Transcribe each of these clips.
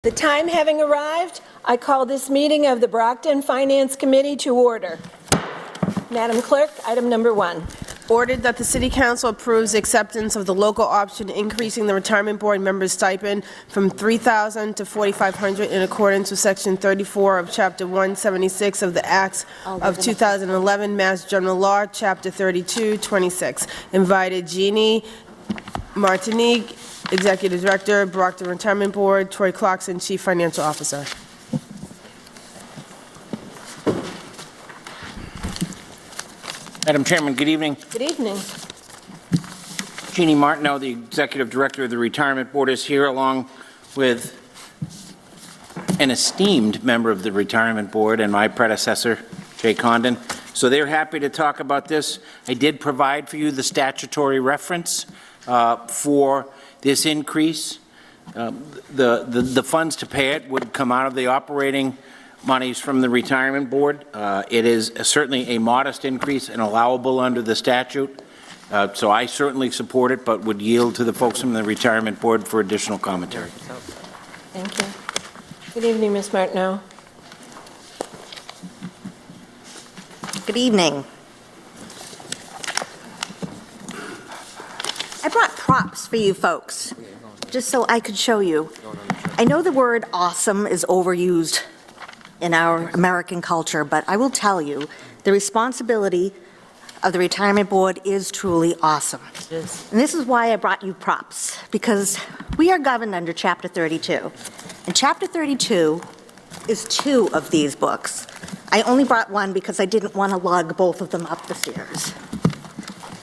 The time having arrived, I call this meeting of the Brockton Finance Committee to order. Madam Clerk, item number 1. Ordered that the City Council approves acceptance of the local option increasing the retirement board members' stipend from $3,000 to $4,500 in accordance with Section 34 of Chapter 176 of the Acts of 2011, Mass General Law, Chapter 32, 26. Invited Jeannie Martinique, Executive Director, Brockton Retirement Board, Troy Clarkson, Chief Financial Officer. Madam Chairman, good evening. Good evening. Jeannie Martineau, the Executive Director of the Retirement Board, is here along with an esteemed member of the Retirement Board and my predecessor, Jay Condon. So they're happy to talk about this. I did provide for you the statutory reference for this increase. The funds to pay it would come out of the operating monies from the Retirement Board. It is certainly a modest increase and allowable under the statute. So I certainly support it, but would yield to the folks from the Retirement Board for additional commentary. Thank you. Good evening, Ms. Martineau. Good evening. I brought props for you folks, just so I could show you. I know the word awesome is overused in our American culture, but I will tell you, the responsibility of the Retirement Board is truly awesome. And this is why I brought you props, because we are governed under Chapter 32. And Chapter 32 is 2 of these books. I only brought one because I didn't want to lug both of them up the stairs.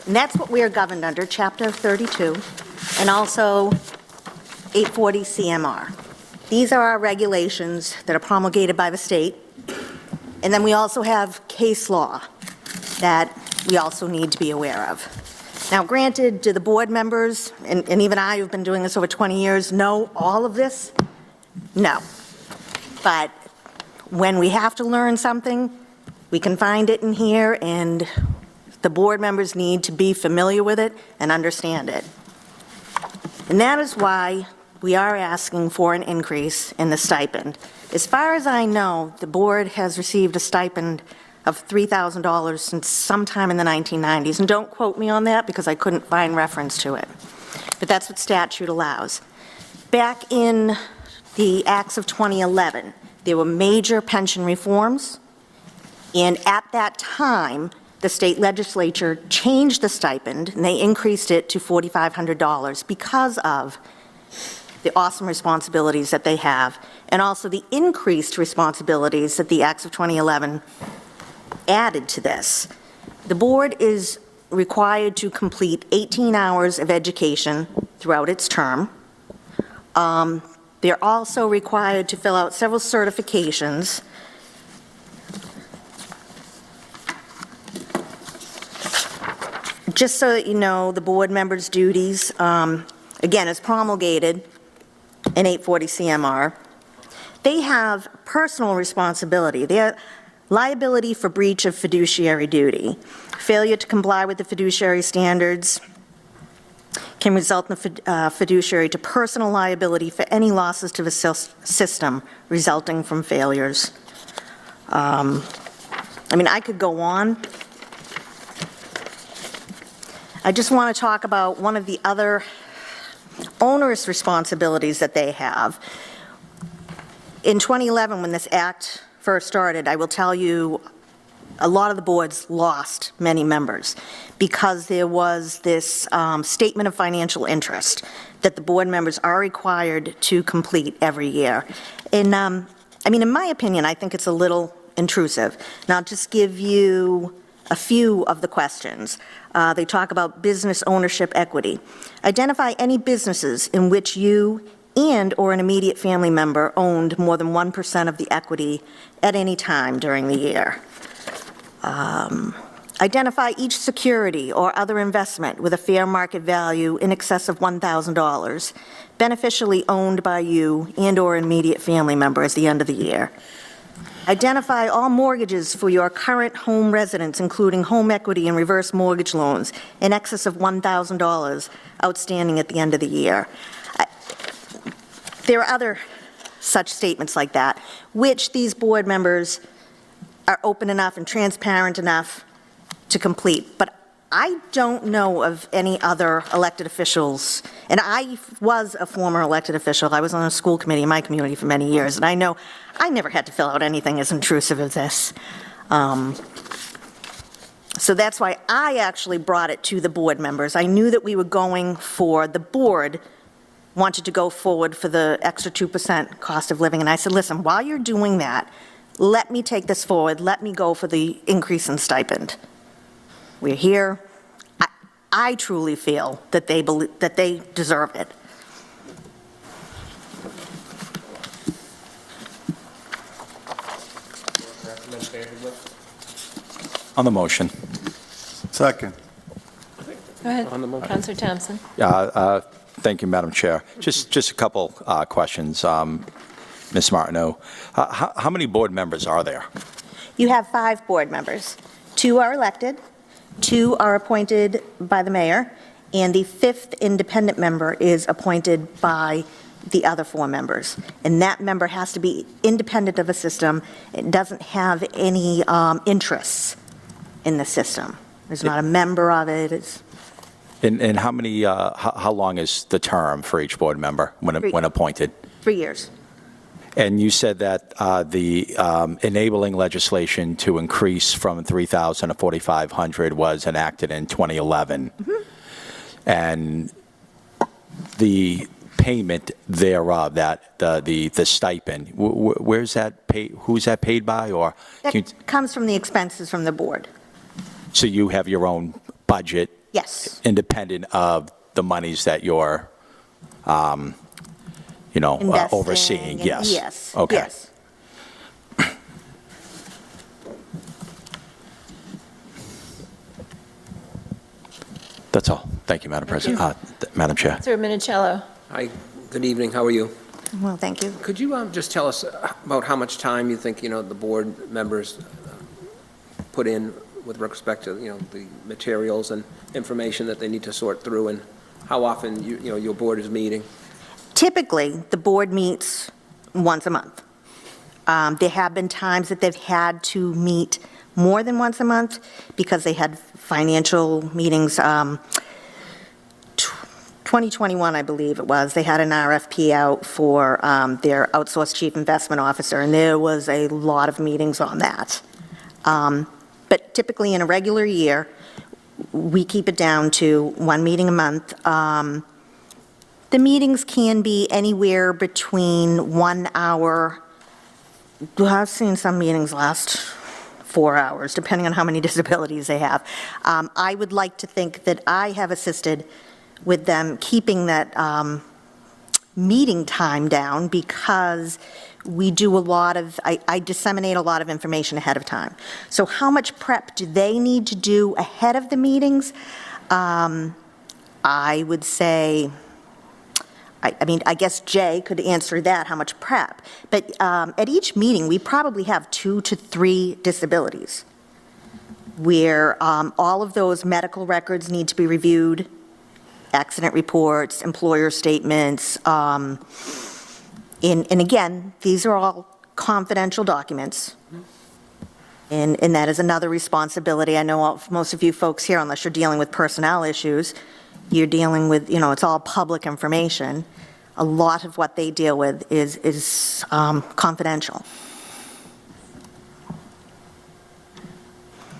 And that's what we are governed under, Chapter 32, and also 840 CMR. These are our regulations that are promulgated by the state. And then we also have case law that we also need to be aware of. Now, granted, do the board members, and even I who've been doing this over 20 years, know all of this? No. But when we have to learn something, we can find it in here, and the board members need to be familiar with it and understand it. And that is why we are asking for an increase in the stipend. As far as I know, the board has received a stipend of $3,000 since sometime in the 1990s. And don't quote me on that because I couldn't find reference to it. But that's what statute allows. Back in the Acts of 2011, there were major pension reforms. And at that time, the state legislature changed the stipend and they increased it to $4,500 because of the awesome responsibilities that they have, and also the increased responsibilities that the Acts of 2011 added to this. The board is required to complete 18 hours of education throughout its term. They're also required to fill out several certifications. Just so that you know, the board members' duties, again, is promulgated in 840 CMR. They have personal responsibility. Their liability for breach of fiduciary duty. Failure to comply with the fiduciary standards can result in the fiduciary to personal liability for any losses to the system resulting from failures. I mean, I could go on. I just want to talk about one of the other onerous responsibilities that they have. In 2011, when this act first started, I will tell you, a lot of the boards lost many members because there was this statement of financial interest that the board members are required to complete every year. And I mean, in my opinion, I think it's a little intrusive. And I'll just give you a few of the questions. They talk about business ownership equity. Identify any businesses in which you and or an immediate family member owned more than 1% of the equity at any time during the year. Identify each security or other investment with a fair market value in excess of $1,000, beneficially owned by you and or an immediate family member at the end of the year. Identify all mortgages for your current home residence, including home equity and reverse mortgage loans, in excess of $1,000 outstanding at the end of the year. There are other such statements like that, which these board members are open enough and transparent enough to complete. But I don't know of any other elected officials, and I was a former elected official. I was on a school committee in my community for many years, and I know I never had to fill out anything as intrusive as this. So that's why I actually brought it to the board members. I knew that we were going for, the board wanted to go forward for the extra 2% cost of living, and I said, listen, while you're doing that, let me take this forward, let me go for the increase in stipend. We're here. I truly feel that they deserve it. On the motion. Second. Go ahead, Counselor Thompson. Thank you, Madam Chair. Just a couple questions. Ms. Martineau, how many board members are there? You have 5 board members. 2 are elected, 2 are appointed by the mayor, and the 5th independent member is appointed by the other 4 members. And that member has to be independent of a system. It doesn't have any interests in the system. There's not a member of it. It's And how many, how long is the term for each board member when appointed? 3 years. And you said that the enabling legislation to increase from 3,000 to 4,500 was enacted in 2011. Mm-hmm. And the payment thereof, that the stipend, where's that paid? Who's that paid by? Or That comes from the expenses from the board. so you have your own budget, Yes. independent of the monies that you're, Investing overseeing? and- Yes. Yes. Okay. Yes. That's all. Thank you, Madam President. Madam Chair. Counselor Minicello. Hi, good evening, how are you? Well, thank you. Could you just tell us about how much time you think, the board members put in with respect to, the materials and information that they need to sort through, and how often, your board is meeting? Typically, the board meets once a month. There have been times that they've had to meet more than once a month because they had financial meetings. 2021, I believe it was, they had an RFP out for their outsourced chief investment officer, and there was a lot of meetings on that. But typically, in a regular year, we keep it down to 1 meeting a month. The meetings can be anywhere between 1 hour, I've seen some meetings last 4 hours, depending on how many disabilities they have. I would like to think that I have assisted with them keeping that meeting time down, because we do a lot of, I disseminate a lot of information ahead of time. So how much prep do they need to do ahead of the meetings? I would say, I guess Jay could answer that, how much prep. But at each meeting, we probably have 2 to 3 disabilities, where all of those medical records need to be reviewed, accident reports, employer statements. And again, these are all confidential documents. And that is another responsibility. I know most of you folks here, unless you're dealing with personnel issues, you're dealing with, it's all public information. A lot of what they deal with is confidential.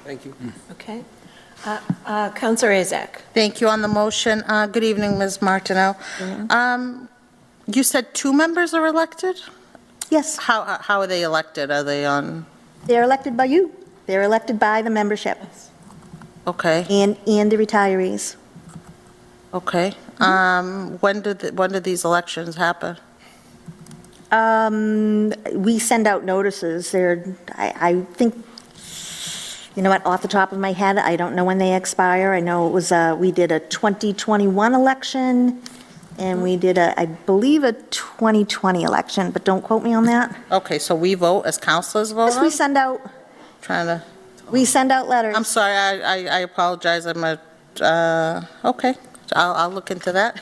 Thank you. Okay. Counselor Azak. Thank you. On the motion, good evening, Ms. Martineau. You said 2 members are elected? Yes, How are they elected? Are they on, they're elected by you. They're elected by the membership okay, and the retirees. okay. When do these elections happen? We send out notices. I think, off the top of my head, I don't know when they expire. I know it was, we did a 2021 election, and we did I believe, a 2020 election, but don't quote me on that. Okay, so we vote, as councilors vote Yes, we on? send out We send out letters. I'm sorry, I apologize, okay. I'll look into that.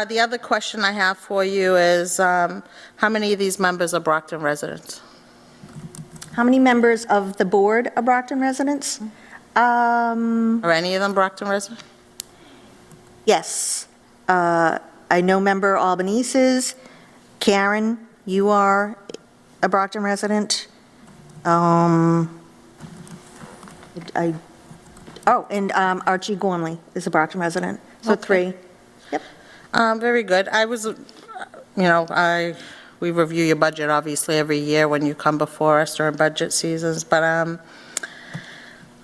The other question I have for you is, how many of these members are Brockton residents? How many members of the board are Brockton residents? Are any of them Brockton residents? Yes. I know member Albanese's. Karen, you are a Brockton resident. And Archie Gormley is a Brockton resident. So Okay. 3. Yep. Very good. We review your budget, obviously, every year when you come before us during budget seasons, but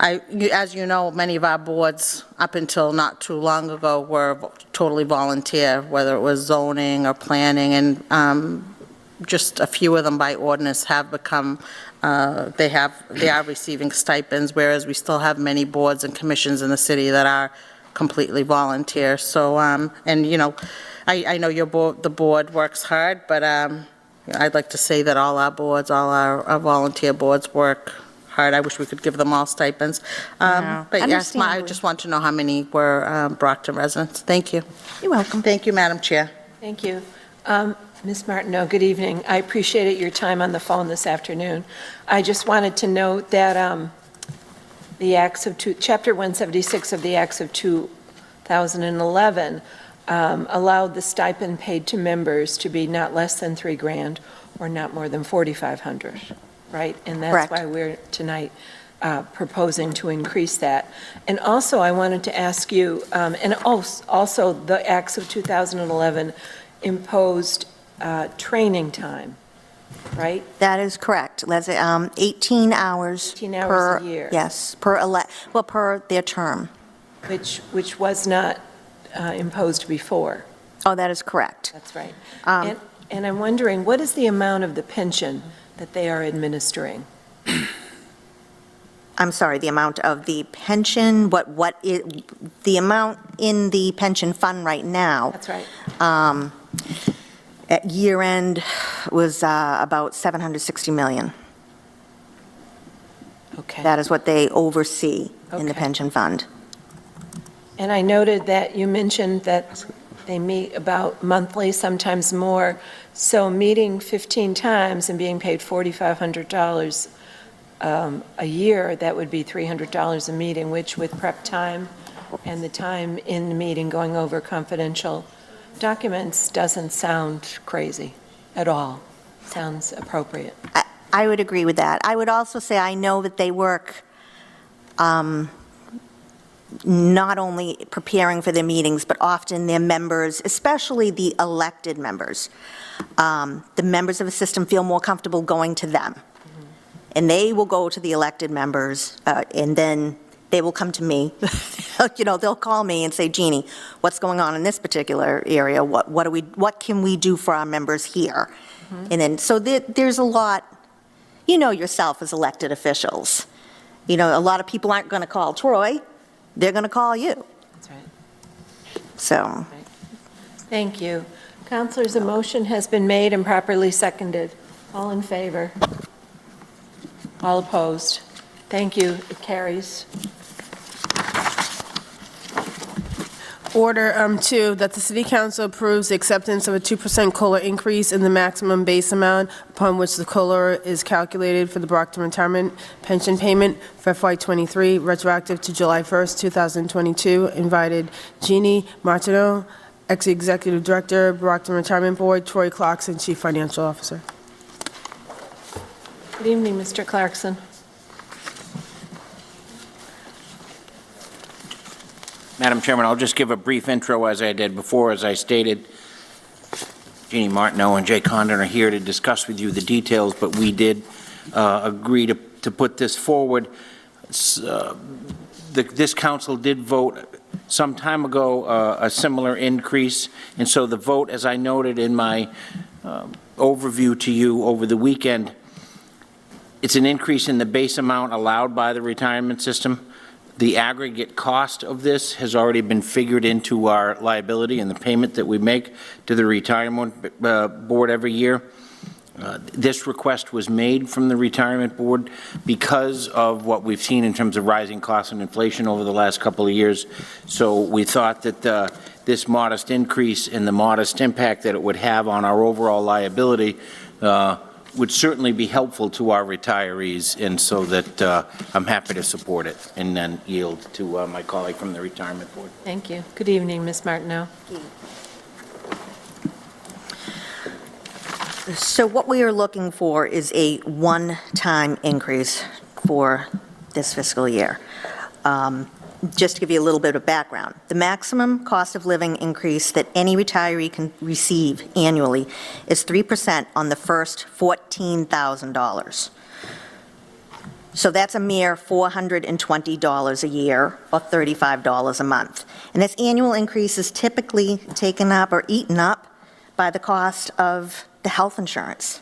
as you know, many of our boards, up until not too long ago, were totally volunteer, whether it was zoning or planning, and just a few of them by ordinance have become, they are receiving stipends, whereas we still have many boards and commissions in the city that are completely volunteer. So, I know the board works hard, but I'd like to say that all our boards, all our volunteer boards work hard. I wish we could give them all stipends. No, But yes, I understandably. just want to know how many were Brockton residents. Thank you. You're welcome. Thank you, Madam Chair. Thank you. Ms. Martineau, good evening. I appreciated your time on the phone this afternoon. I just wanted to note that Chapter 176 of the Acts of 2011 allowed the stipend paid to members to be not less than $3,000 or not more than $4,500, right? And that's Correct. why we're tonight proposing to increase that. And also, I wanted to ask you, and also the Acts of 2011 imposed training time, right? That is correct, Leslie. 18 hours. 18 hours per- a year. Yes, per their term. Which was not imposed before. Oh, that is correct. That's right. Um, And I'm wondering, what is the amount of the pension that they are administering? I'm sorry, the amount of the pension, the amount in the pension fund right now. That's right. At year end was about 760 million. Okay. That is what they oversee in the Okay. pension fund. And I noted that you mentioned that they meet about monthly, sometimes more. So meeting 15 times and being paid $4,500 a year, that would be $300 a meeting, which with prep time and the time in the meeting going over confidential documents doesn't sound crazy at all. Sounds appropriate. I would agree with that. I would also say I know that they work not only preparing for their meetings, but often their members, especially the elected members, the members of the system feel more comfortable going to them. And they will go to the elected members, and then they will come to me. They'll call me and say, Jeannie, what's going on in this particular area? What can we do for our members here? And then, so there's a lot, yourself as elected officials. A lot of people aren't going to call Troy. They're going to call you. That's right. So, Thank you. Counselors, a motion has been made and properly seconded. All in favor? All opposed? Thank you. It carries. Order 2, that the City Council approves the acceptance of a 2% COLA increase in the maximum base amount upon which the COLA is calculated for the Brockton retirement pension payment for FY23, retroactive to July 1st, 2022. Invited Jeannie Martineau, Ex-Executive Director, Brockton Retirement Board, Troy Clarkson, Chief Financial Officer. Good evening, Mr. Clarkson. Madam Chairman, I'll just give a brief intro as I did before. As I stated, Jeannie Martineau and Jay Condon are here to discuss with you the details, but we did agree to put this forward. This council did vote some time ago a similar increase, and so the vote, as I noted in my overview to you over the weekend, it's an increase in the base amount allowed by the retirement system. The aggregate cost of this has already been figured into our liability and the payment that we make to the retirement board every year. This request was made from the retirement board because of what we've seen in terms of rising costs and inflation over the last couple of years. So we thought that this modest increase and the modest impact that it would have on our overall liability would certainly be helpful to our retirees, and so that I'm happy to support it, and then yield to my colleague from the Retirement Board. Thank you. Good evening, Ms. Martineau. So what we are looking for is a one-time increase for this fiscal year. Just to give you a little bit of background, the maximum cost of living increase that any retiree can receive annually is 3% on the first $14,000. So that's a mere $420 a year, or $35 a month. And this annual increase is typically taken up or eaten up by the cost of the health insurance.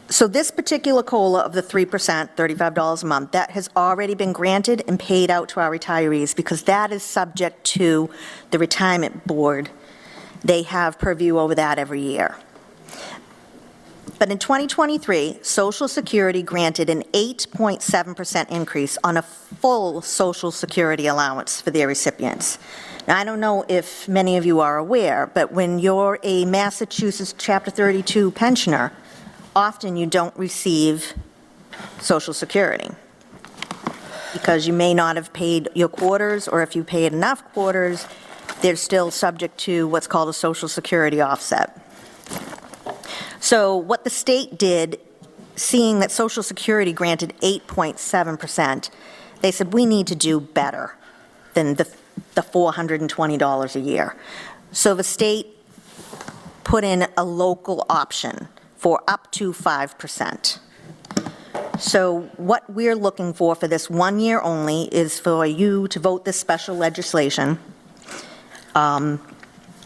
So this particular COLA of the 3%, $35 a month, that has already been granted and paid out to our retirees because that is subject to the Retirement Board. They have purview over that every year. But in 2023, Social Security granted an 8.7% increase on a full Social Security allowance for their recipients. Now, I don't know if many of you are aware, but when you're a Massachusetts Chapter 32 pensioner, often you don't receive Social Security because you may not have paid your quarters, or if you paid enough quarters, they're still subject to what's called a Social Security offset. So what the state did, seeing that Social Security granted 8.7%, they said, we need to do better than the $420 a year. So the state put in a local option for up to 5%. So what we're looking for this 1 year only is for you to vote this special legislation,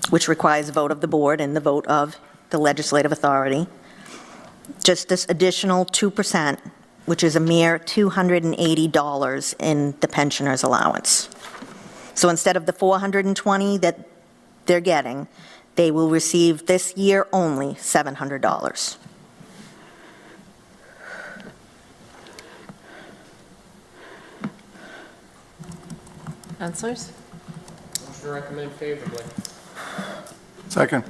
which requires a vote of the board and the vote of the legislative authority. Just this additional 2%, which is a mere $280 in the pensioner's allowance. So instead of the $420 that they're getting, they will receive this year only $700. Councilors? Motion to recommend favorably. Second.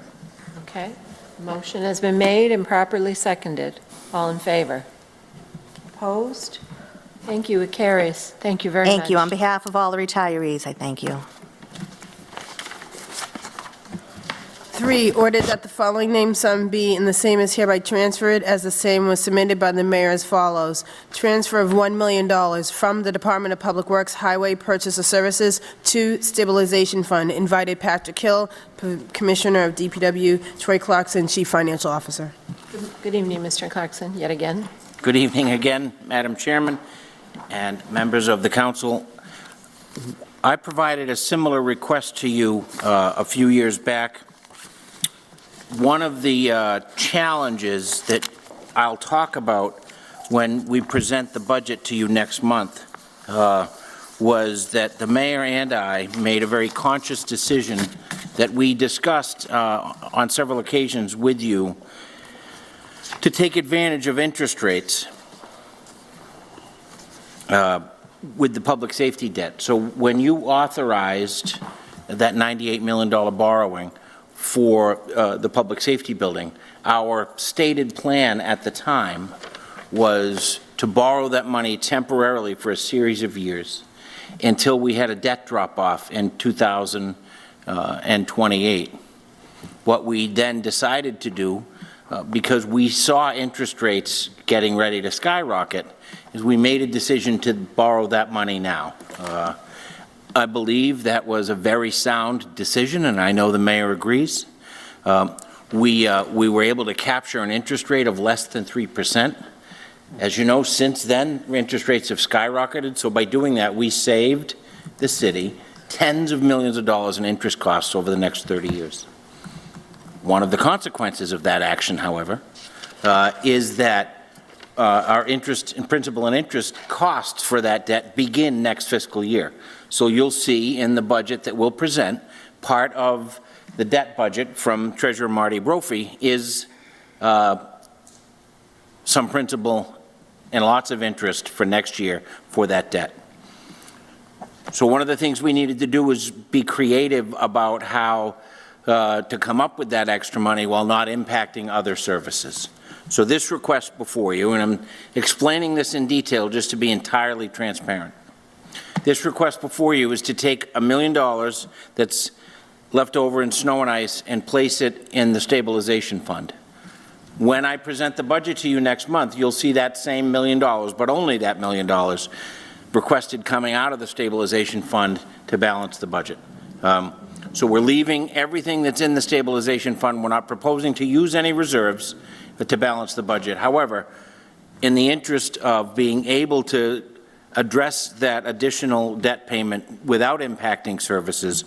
Okay. Motion has been made and properly seconded. All in favor? Opposed? Thank you. It carries. Thank you very much. Thank you. On behalf of all the retirees, I thank you. 3, ordered that the following name sum be, and the same is hereby transferred as the same was submitted by the mayor as follows. Transfer of $1 million from the Department of Public Works Highway Purchase Services to Stabilization Fund. Invited Patrick Hill, Commissioner of DPW, Troy Clarkson, Chief Financial Officer. Good evening, Mr. Clarkson, yet again. Good evening again, Madam Chairman and members of the council. I provided a similar request to you a few years back. One of the challenges that I'll talk about when we present the budget to you next month was that the mayor and I made a very conscious decision that we discussed on several occasions with you to take advantage of interest rates with the public safety debt. So when you authorized that $98 million borrowing for the public safety building, our stated plan at the time was to borrow that money temporarily for a series of years until we had a debt drop-off in 2028. What we then decided to do, because we saw interest rates getting ready to skyrocket, is we made a decision to borrow that money now. I believe that was a very sound decision, and I know the mayor agrees. We were able to capture an interest rate of less than 3%. As you know, since then, interest rates have skyrocketed, so by doing that, we saved the city tens of millions of dollars in interest costs over the next 30 years. One of the consequences of that action, however, is that our interest and principal and interest costs for that debt begin next fiscal year. So you'll see in the budget that we'll present, part of the debt budget from Treasurer Marty Brophy is some principal and lots of interest for next year for that debt. So one of the things we needed to do was be creative about how to come up with that extra money while not impacting other services. So this request before you, and I'm explaining this in detail just to be entirely transparent. This request before you is to take $1 million that's left over in snow and ice and place it in the stabilization fund. When I present the budget to you next month, you'll see that same $1 million, but only that $1 million requested coming out of the stabilization fund to balance the budget. So we're leaving everything that's in the stabilization fund. We're not proposing to use any reserves to balance the budget. However, in the interest of being able to address that additional debt payment without impacting services,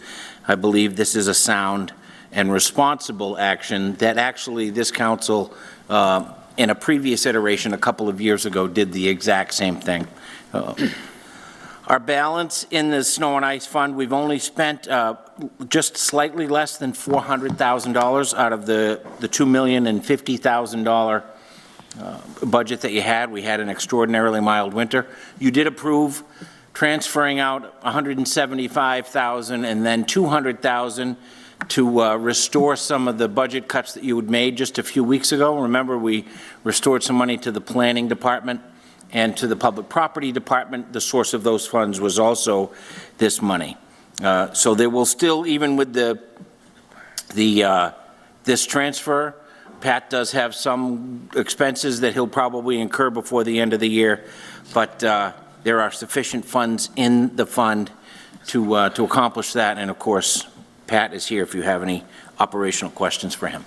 I believe this is a sound and responsible action that actually this council, in a previous iteration a couple of years ago, did the exact same thing. Our balance in the snow and ice fund, we've only spent just slightly less than $400,000 out of the $2,050,000 budget that you had. We had an extraordinarily mild winter. You did approve transferring out $175,000 and then $200,000 to restore some of the budget cuts that you had made just a few weeks ago. Remember, we restored some money to the planning department and to the public property department. The source of those funds was also this money. So there will still, even with this transfer, Pat does have some expenses that he'll probably incur before the end of the year, but there are sufficient funds in the fund to accomplish that. And of course, Pat is here if you have any operational questions for him.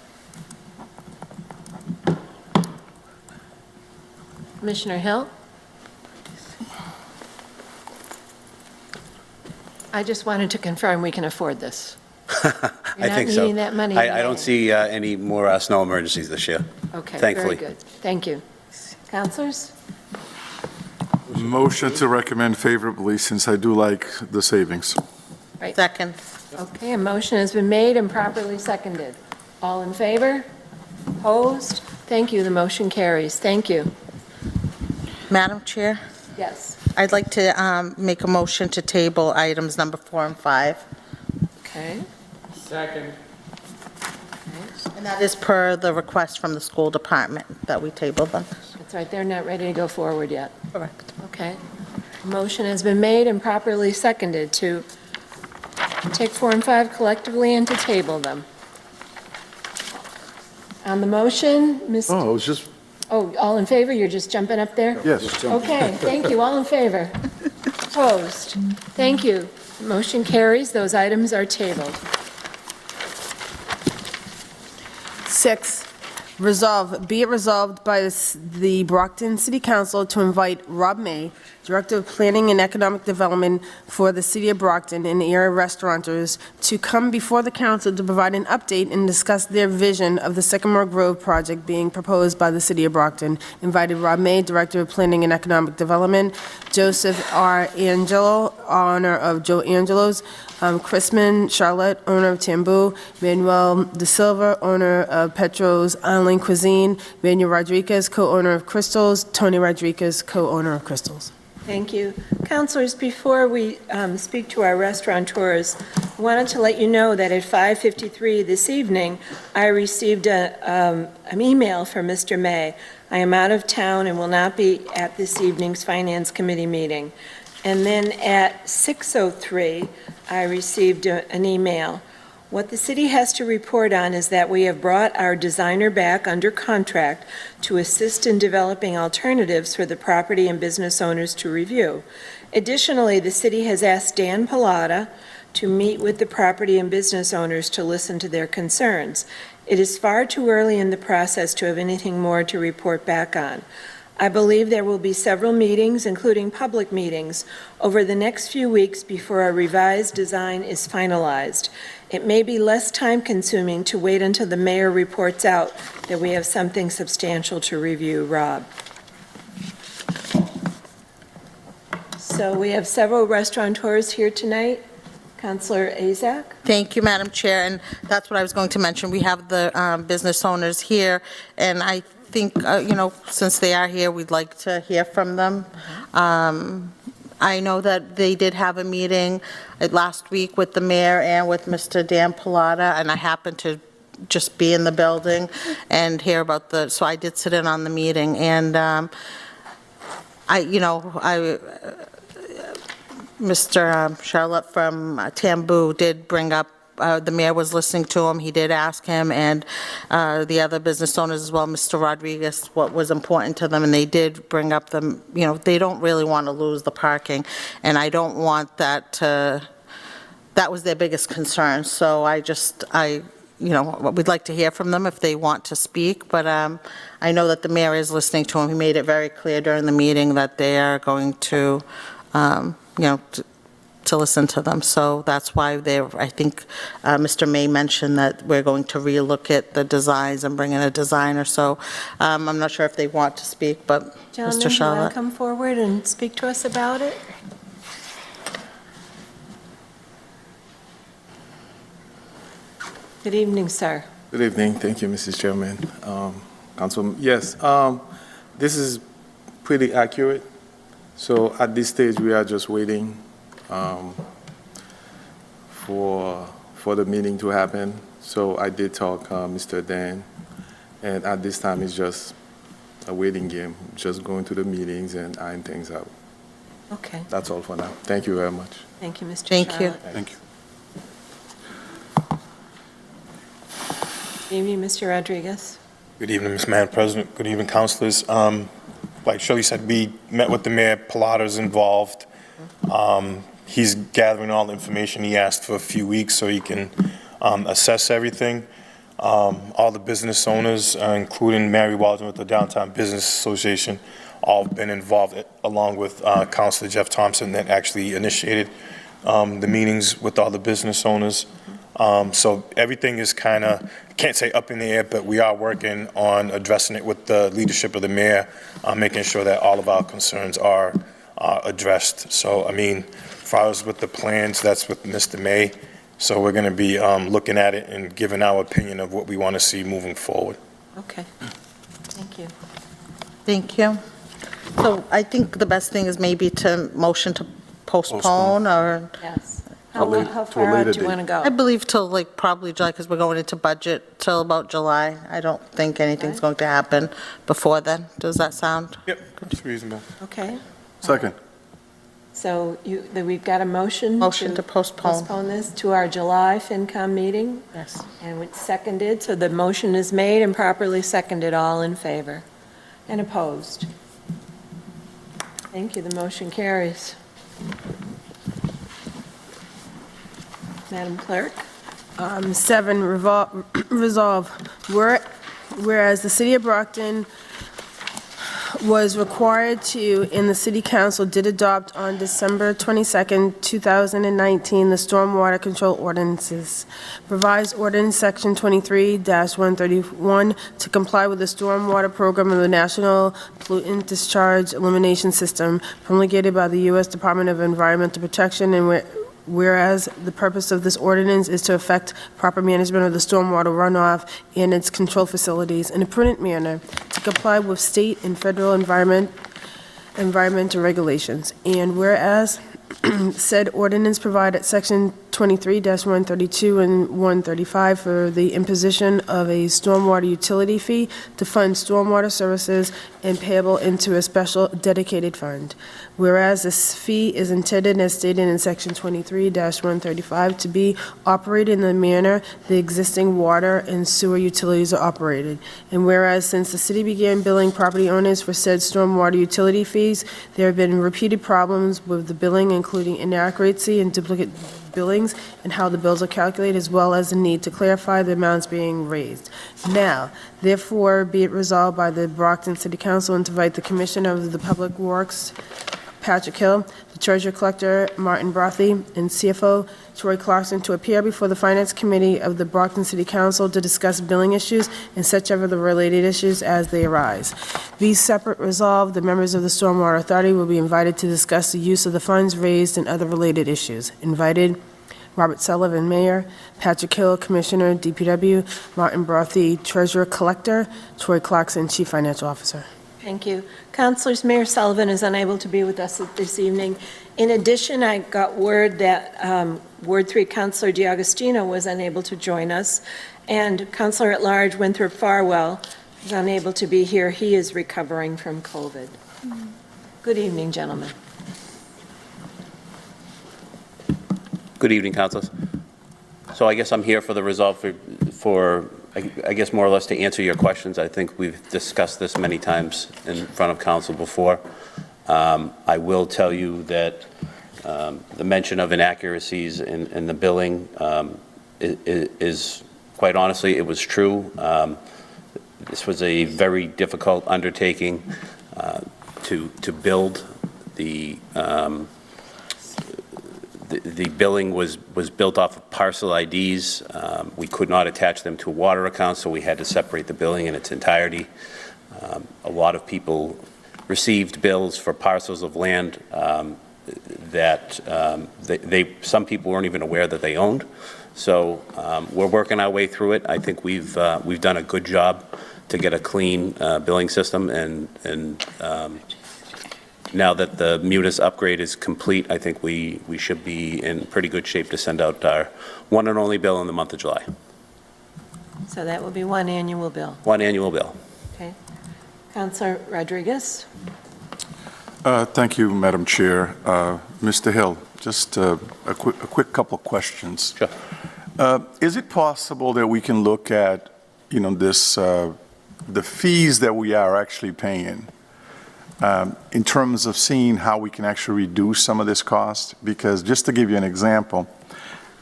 Commissioner Hill? I just wanted to confirm we can afford this. I think so. You're not needing that money. I don't see any more snow emergencies this year. Okay, thankfully. very good. Thank you. Councilors? Motion to recommend favorably, since I do like the savings. Right. Second. Okay, a motion has been made and properly seconded. All in favor? Opposed? Thank you. The motion carries. Thank you. Madam Chair, Yes. I'd like to make a motion to table items number 4 and 5. Okay. Second. And that is per the request from the school department that we tabled them. That's right. They're not ready to go forward yet. Correct. Okay. A motion has been made and properly seconded to take 4 and 5 collectively and to table them. On the motion, Ms. Oh, it was just, Oh, all in favor? You're just jumping up there? yes. Okay, thank you. All in favor? Opposed? Thank you. Motion carries. Those items are tabled. 6, be it resolved by the Brockton City Council to invite Rob May, Director of Planning and Economic Development for the City of Brockton and area restaurateurs, to come before the council to provide an update and discuss their vision of the Sycamore Grove project being proposed by the City of Brockton. Invited Rob May, Director of Planning and Economic Development, Joseph R. Angelo, owner of Joe Angelo's, Chrisman Charlotte, owner of Tamboo, Manuel De Silva, owner of Petro's Island Cuisine, Manuel Rodriguez, co-owner of Crystals, Tony Rodriguez, co-owner of Crystals. Thank you. Councilors, before we speak to our restaurateurs, I wanted to let you know that at 5:53 this evening, I received an email from Mr. May. I am out of town and will not be at this evening's Finance Committee meeting. And then at 6:03, I received an email. What the city has to report on is that we have brought our designer back under contract to assist in developing alternatives for the property and business owners to review. Additionally, the city has asked Dan Pallotta to meet with the property and business owners to listen to their concerns. It is far too early in the process to have anything more to report back on. I believe there will be several meetings, including public meetings, over the next few weeks before a revised design is finalized. It may be less time-consuming to wait until the mayor reports out that we have something substantial to review. Rob. So we have several restaurateurs here tonight. Councilor Azak? Thank you, Madam Chair, and that's what I was going to mention. We have the business owners here, and I think, since they are here, we'd like to hear from them. I know that they did have a meeting last week with the mayor and with Mr. Dan Pilata, and I happened to just be in the building and hear about so I did sit in on the meeting, and Mr. Charlotte from Tambu did bring up, the mayor was listening to him, he did ask him, and the other business owners as well, Mr. Rodriguez, what was important to them, and they did bring up they don't really want to lose the parking, and I don't want that that was their biggest concern, so we'd like to hear from them if they want to speak, but I know that the mayor is listening to him. He made it very clear during the meeting that they are going to, to listen to them. So that's why I think Mr. May mentioned that we're going to relook at the designs and bring in a designer. So I'm not sure if they want to speak, but Gentlemen, do you Mr. want Charlotte. to come forward and speak to us about it? Good evening, sir. Good evening. Thank you, Mrs. Chairman. Councilman, yes, this is pretty accurate. So at this stage, we are just waiting for the meeting to happen. So I did talk Mr. Dan, and at this time, it's just a waiting game, just going to the meetings and iron things out. Okay. That's all for now. Thank you very much. Thank you, Mr. Thank you. Charlotte. Thank you. Good evening, Mr. Rodriguez. Good evening, Ms. Madam President. Good evening, councilors. Like Shirley said, we met with the mayor. Pilata's involved. He's gathering all the information. He asked for a few weeks so he can assess everything. All the business owners, including Mary Waldron with the Downtown Business Association, all been involved, along with Councilor Jeff Thompson, that actually initiated the meetings with all the business owners. So everything is kind of, can't say up in the air, but we are working on addressing it with the leadership of the mayor, making sure that all of our concerns are addressed. So, I mean, as far as with the plans, that's with Mr. May. So we're going to be looking at it and giving our opinion of what we want to see moving forward. Okay. Thank you. Thank you. So I think the best thing is maybe to motion to postpone, or Yes. How late- How to a far later out do you date. want to go? I believe till probably July, because we're going into budget till about July. I don't think anything's going to happen before then. Does that sound? Yep, that's reasonable. Okay. Second. So we've got a motion. Motion to postpone. Postpone this to our July FinCom meeting, Yes. and it's seconded, so the motion is made and properly seconded. All in favor? And opposed? Thank you. The motion carries. Madam Clerk? 7, resolve, whereas the city of Brockton was required to, and the city council did adopt on December 22nd, 2019, the stormwater control ordinances. Revised ordinance section 23-131 to comply with the stormwater program of the National Pollutant Discharge Elimination System promulgated by the U.S. Department of Environmental Protection, and whereas the purpose of this ordinance is to effect proper management of the stormwater runoff and its control facilities in a prudent manner to comply with state and federal environmental regulations. And whereas said ordinance provided section 23-132 and 135 for the imposition of a stormwater utility fee to fund stormwater services and payable into a special dedicated fund. Whereas this fee is intended, as stated in section 23-135, to be operated in the manner the existing water and sewer utilities are operated. And whereas since the city began billing property owners for said stormwater utility fees, there have been repeated problems with the billing, including inaccuracy and duplicate billings and how the bills are calculated, as well as the need to clarify the amounts being raised. Now, therefore, be it resolved by the Brockton City Council and to invite the Commissioner of the Public Works, Patrick Hill, the Treasurer Collector, Martin Brothy, and CFO, Troy Clarkson, to appear before the Finance Committee of the Brockton City Council to discuss billing issues and such other the related issues as they arise. Be separate resolved, the members of the Stormwater Authority will be invited to discuss the use of the funds raised and other related issues. Invited, Robert Sullivan, Mayor; Patrick Hill, Commissioner, DPW; Martin Brothy, Treasurer Collector; Troy Clarkson, Chief Financial Officer. Thank you. Councilors, Mayor Sullivan is unable to be with us this evening. In addition, I got word that Ward 3 Councilor DiAgostino was unable to join us, and Councilor at Large Winthrop Farwell is unable to be here. He is recovering from COVID. Good evening, gentlemen. Good evening, councilors. So I guess I'm here for the resolve for I guess more or less to answer your questions. I think we've discussed this many times in front of council before. I will tell you that the mention of inaccuracies in the billing is quite honestly, it was true. This was a very difficult undertaking to build. The billing was built off of parcel IDs. We could not attach them to a water account, so we had to separate the billing in its entirety. A lot of people received bills for parcels of land that some people weren't even aware that they owned. So we're working our way through it. I think we've done a good job to get a clean billing system, and now that the Munis upgrade is complete, I think we should be in pretty good shape to send out our one and only bill in the month of July. So that will be one annual bill. One annual bill. Okay. Councilor Rodriguez? Thank you, Madam Chair. Mr. Hill, just a quick couple of questions. Sure. Is it possible that we can look at, this, the fees that we are actually paying in terms of seeing how we can actually reduce some of this cost? Because just to give you an example,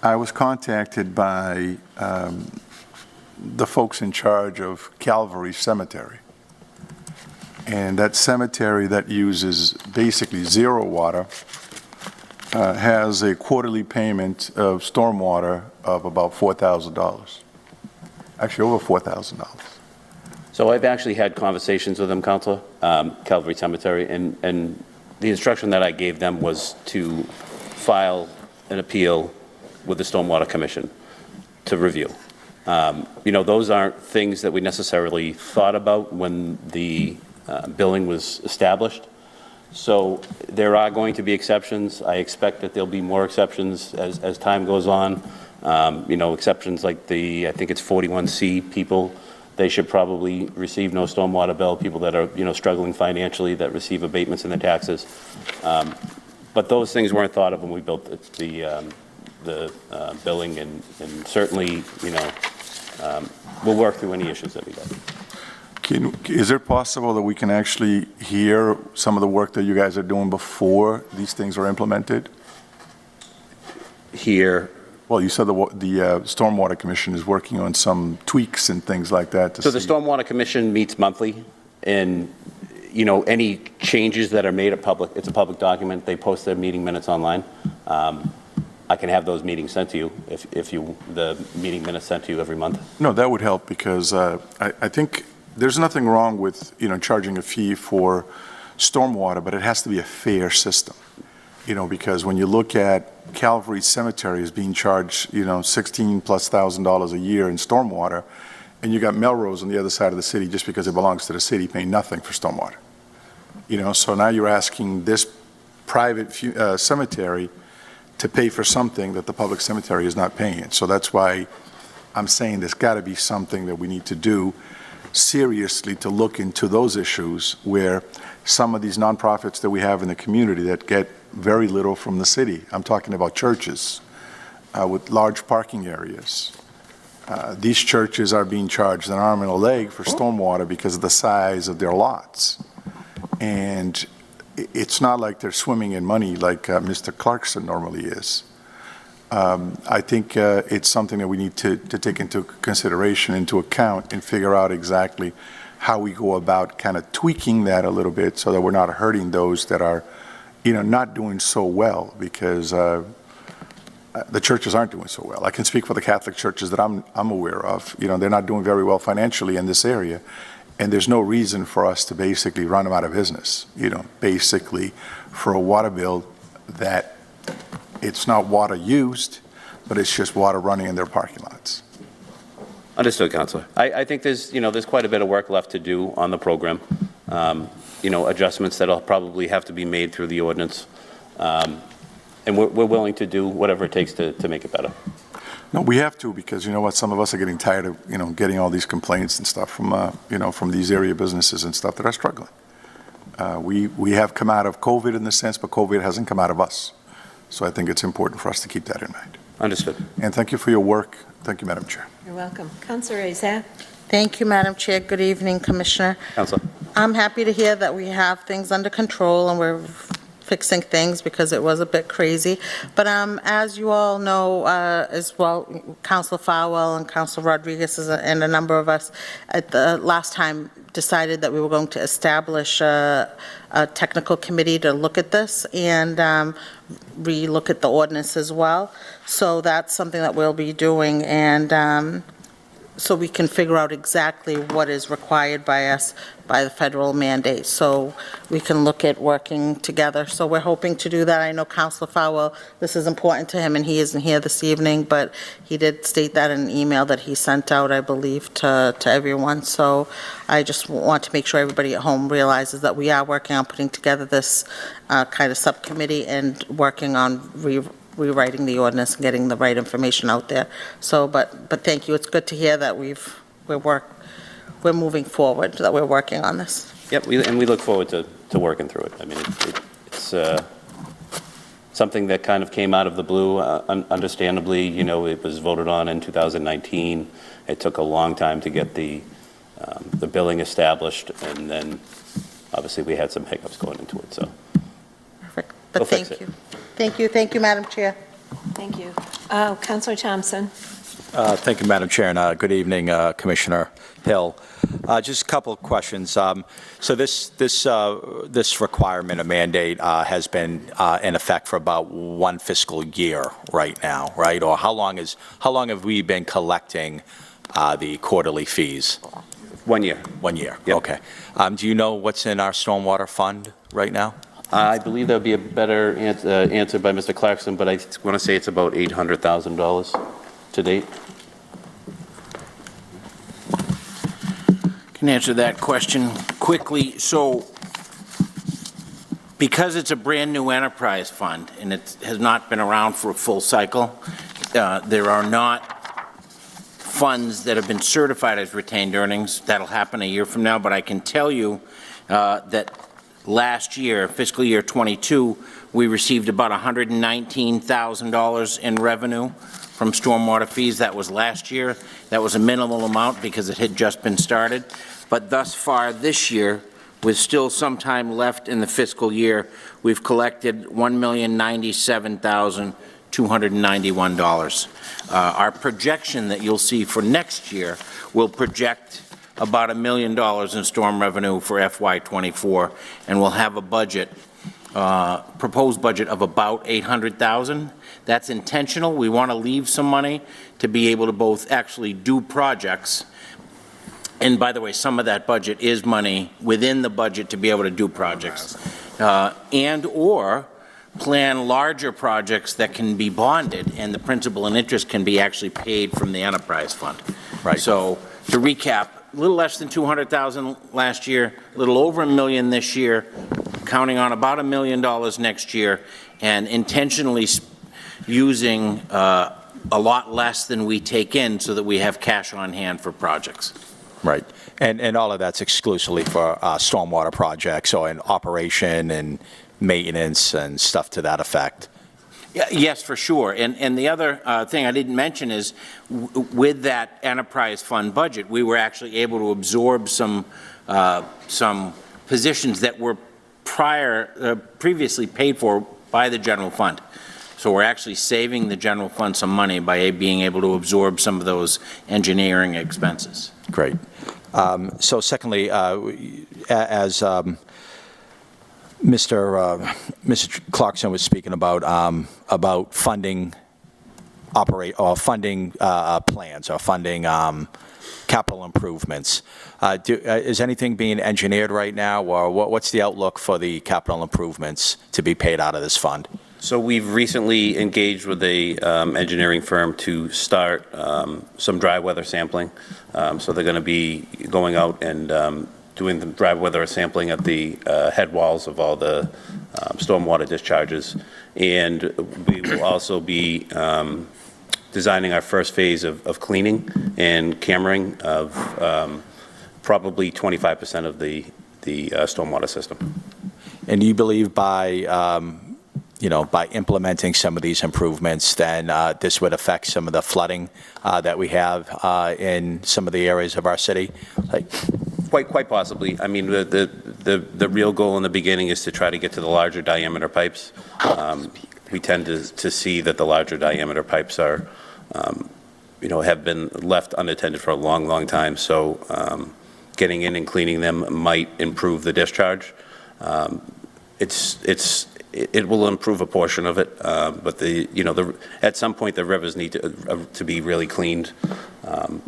I was contacted by the folks in charge of Calvary Cemetery. And that cemetery that uses basically zero water has a quarterly payment of stormwater of about $4,000. Actually, over $4,000. So I've actually had conversations with them, Councilor, Calvary Cemetery, and the instruction that I gave them was to file an appeal with the Stormwater Commission to review. Those aren't things that we necessarily thought about when the billing was established. So there are going to be exceptions. I expect that there'll be more exceptions as time goes on. Exceptions like I think it's 41C people. They should probably receive no stormwater bill. People that are, struggling financially that receive abatements in their taxes. But those things weren't thought of when we built the billing, and certainly, we'll work through any issues that we get. Is it possible that we can actually hear some of the work that you guys are doing before these things are implemented? Here. Well, you said the Stormwater Commission is working on some tweaks and things like that. So the Stormwater Commission meets monthly, and, any changes that are made public, it's a public document. They post their meeting minutes online. I can have those meetings sent to you if the meeting minutes sent to you every month. No, that would help, because I think there's nothing wrong with, charging a fee for stormwater, but it has to be a fair system. Because when you look at Calvary Cemetery is being charged, $16,000+ a year in stormwater, and you got Melrose on the other side of the city just because it belongs to the city paying nothing for stormwater. So now you're asking this private cemetery to pay for something that the public cemetery is not paying. So that's why I'm saying there's got to be something that we need to do seriously to look into those issues where some of these nonprofits that we have in the community that get very little from the city. I'm talking about churches with large parking areas. These churches are being charged an arm and a leg for stormwater because of the size of their lots. And it's not like they're swimming in money like Mr. Clarkson normally is. I think it's something that we need to take into consideration, into account, and figure out exactly how we go about kind of tweaking that a little bit so that we're not hurting those that are, not doing so well, because the churches aren't doing so well. I can speak for the Catholic churches that I'm aware of. They're not doing very well financially in this area, and there's no reason for us to basically run them out of business, basically for a water bill that it's not water used, but it's just water running in their parking lots. Understood, Councilor. I think there's quite a bit of work left to do on the program. adjustments that'll probably have to be made through the ordinance. And we're willing to do whatever it takes to make it better. No, we have to, because you know what, some of us are getting tired of, getting all these complaints and stuff from, from these area businesses and stuff that are struggling. We have come out of COVID in the sense, but COVID hasn't come out of us. So I think it's important for us to keep that in mind. Understood. And thank you for your work. Thank you, Madam Chair. You're welcome. Councilor Azat? Thank you, Madam Chair. Good evening, Commissioner. Councilor. I'm happy to hear that we have things under control and we're fixing things because it was a bit crazy. But as you all know as well, Councilor Farwell and Councilor Rodriguez and a number of us at the last time decided that we were going to establish a technical committee to look at this and re-look at the ordinance as well. So that's something that we'll be doing, and so we can figure out exactly what is required by us by the federal mandate, so we can look at working together. So we're hoping to do that. I know Councilor Farwell, this is important to him, and he isn't here this evening, but he did state that in an email that he sent out, I believe, to everyone. So I just want to make sure everybody at home realizes that we are working on putting together this kind of subcommittee and working on rewriting the ordinance and getting the right information out there. So, but thank you. It's good to hear that we're moving forward, that we're working on this. Yep, and we look forward to working through it. I mean, it's something that kind of came out of the blue, understandably. It was voted on in 2019. It took a long time to get the billing established, and then obviously we had some hiccups going into it, so. Perfect. But We'll fix thank it. you. Thank you. Thank you, Madam Chair. Thank you. Councilor Thompson? Thank you, Madam Chair, and good evening, Commissioner Hill. Just a couple of questions. So this requirement, a mandate, has been in effect for about one fiscal year right now, right? Or how long have we been collecting the quarterly fees? 1 year. 1 year. Yep. Okay. Do you know what's in our stormwater fund right now? I believe that would be a better answer by Mr. Clarkson, but I want to say it's about $800,000 to date. Can answer that question quickly. So because it's a brand-new enterprise fund and it has not been around for a full cycle, there are not funds that have been certified as retained earnings. That'll happen a year from now, but I can tell you that last year, fiscal year 22, we received about $119,000 in revenue from stormwater fees. That was last year. That was a minimal amount because it had just been started. But thus far this year, with still some time left in the fiscal year, we've collected $1,097,291. Our projection that you'll see for next year will project about $1 million in storm revenue for FY24, and we'll have a budget, proposed budget of about $800,000. That's intentional. We want to leave some money to be able to both actually do projects, and by the way, some of that budget is money within the budget to be able to do projects, and or plan larger projects that can be bonded, and the principal and interest can be actually paid from the enterprise fund. Right. So to recap, a little less than $200,000 last year, a little over $1 million this year, counting on about $1 million next year, and intentionally using a lot less than we take in so that we have cash on hand for projects. Right. And all of that's exclusively for stormwater projects or in operation and maintenance and stuff to that effect. Yes, for sure. And the other thing I didn't mention is with that enterprise fund budget, we were actually able to absorb some positions that were previously paid for by the general fund. So we're actually saving the general fund some money by being able to absorb some of those engineering expenses. Great. So secondly, as Mr. Clarkson was speaking about funding plans or funding capital improvements. Is anything being engineered right now, or what's the outlook for the capital improvements to be paid out of this fund? So we've recently engaged with a engineering firm to start some dry weather sampling. So they're going to be going out and doing the dry weather sampling at the head walls of all the stormwater discharges. And we will also be designing our first phase of cleaning and cammering of probably 25% of the stormwater system. And do you believe by, by implementing some of these improvements, then this would affect some of the flooding that we have in some of the areas of our city? Quite possibly. I mean, the real goal in the beginning is to try to get to the larger diameter pipes. We tend to see that the larger diameter pipes are, have been left unattended for a long, long time. So getting in and cleaning them might improve the discharge. It will improve a portion of it, but at some point the rivers need to be really cleaned.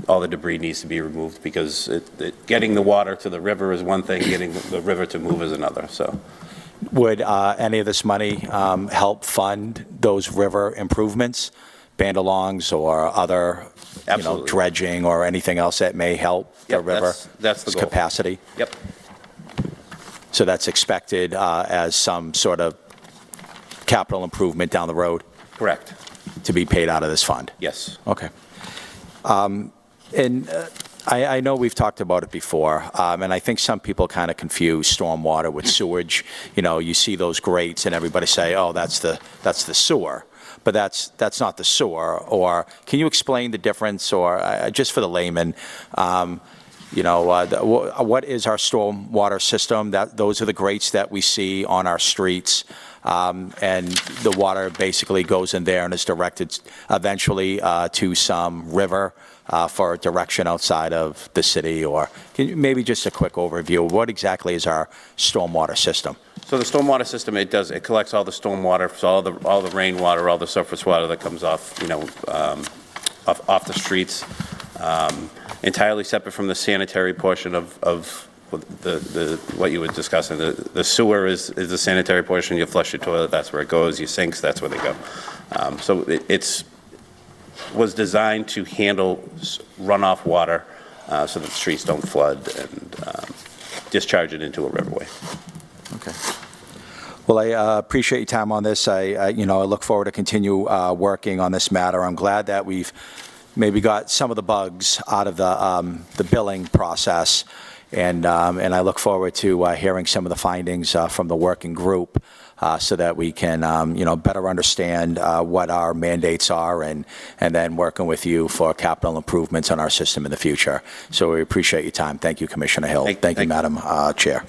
All the debris needs to be removed because getting the water to the river is one thing, getting the river to move is another. So, would any of this money help fund those river improvements, bandalongs or other, dredging or anything else that may help the river? That's the goal. Capacity. Yep. So that's expected as some sort of capital improvement down the road? Correct. To be paid out of this fund? Yes. Okay. And I know we've talked about it before, and I think some people kind of confuse stormwater with sewage. You see those grates and everybody say, oh, that's the sewer. But that's not the sewer. Or can you explain the difference, or just for the layman, what is our stormwater system? Those are the grates that we see on our streets, and the water basically goes in there and is directed eventually to some river for direction outside of the city. Or can you maybe just a quick overview of what exactly is our stormwater system? So the stormwater system, it collects all the stormwater, so all the rainwater, all the surface water that comes off, off the streets. Entirely separate from the sanitary portion of the what you were discussing. The sewer is the sanitary portion. You flush your toilet, that's where it goes. Your sinks, that's where they go. So it was designed to handle runoff water so that the streets don't flood and discharge it into a riverway. Okay. Well, I appreciate your time on this. I look forward to continue working on this matter. I'm glad that we've maybe got some of the bugs out of the billing process, and I look forward to hearing some of the findings from the working group so that we can better understand what our mandates are, and then working with you for capital improvements on our system in the future. So we appreciate your time. Thank you, Commissioner Hill. Thank you, Madam Chair.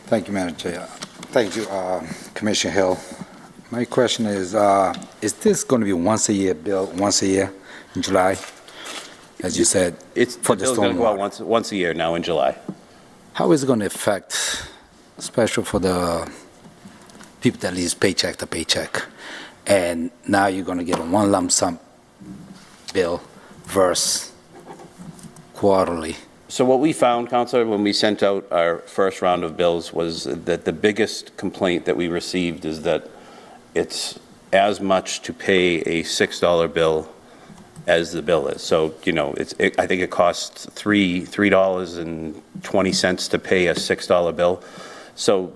Thank you, Madam Chair. Thank you, Commissioner Hill. My question is this going to be once a year bill, once a year in July, as you said? The bill's going to go out once a year now in July. How is it going to affect, especially for the people that live paycheck to paycheck, and now you're going to get a one lump sum bill versus quarterly? So what we found, Counselor, when we sent out our first round of bills was that the biggest complaint that we received is that it's as much to pay a $6 bill as the bill is. So, I think it costs $3.20 to pay a $6 bill. So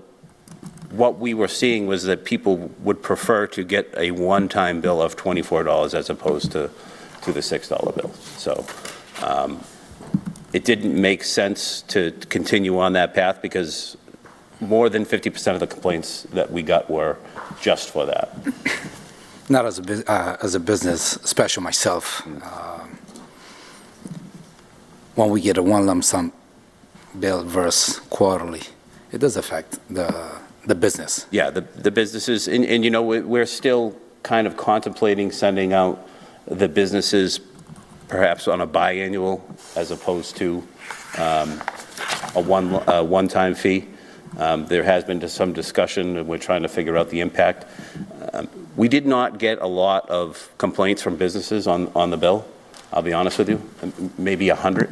what we were seeing was that people would prefer to get a one-time bill of $24 as opposed to the $6 bill. So it didn't make sense to continue on that path because more than 50% of the complaints that we got were just for that. Not as a business, especially myself. When we get a one lump sum bill versus quarterly, it does affect the business. Yeah, the businesses, and we're still kind of contemplating sending out the businesses perhaps on a biannual as opposed to a one-time fee. There has been some discussion, and we're trying to figure out the impact. We did not get a lot of complaints from businesses on the bill, I'll be honest with you, maybe 100.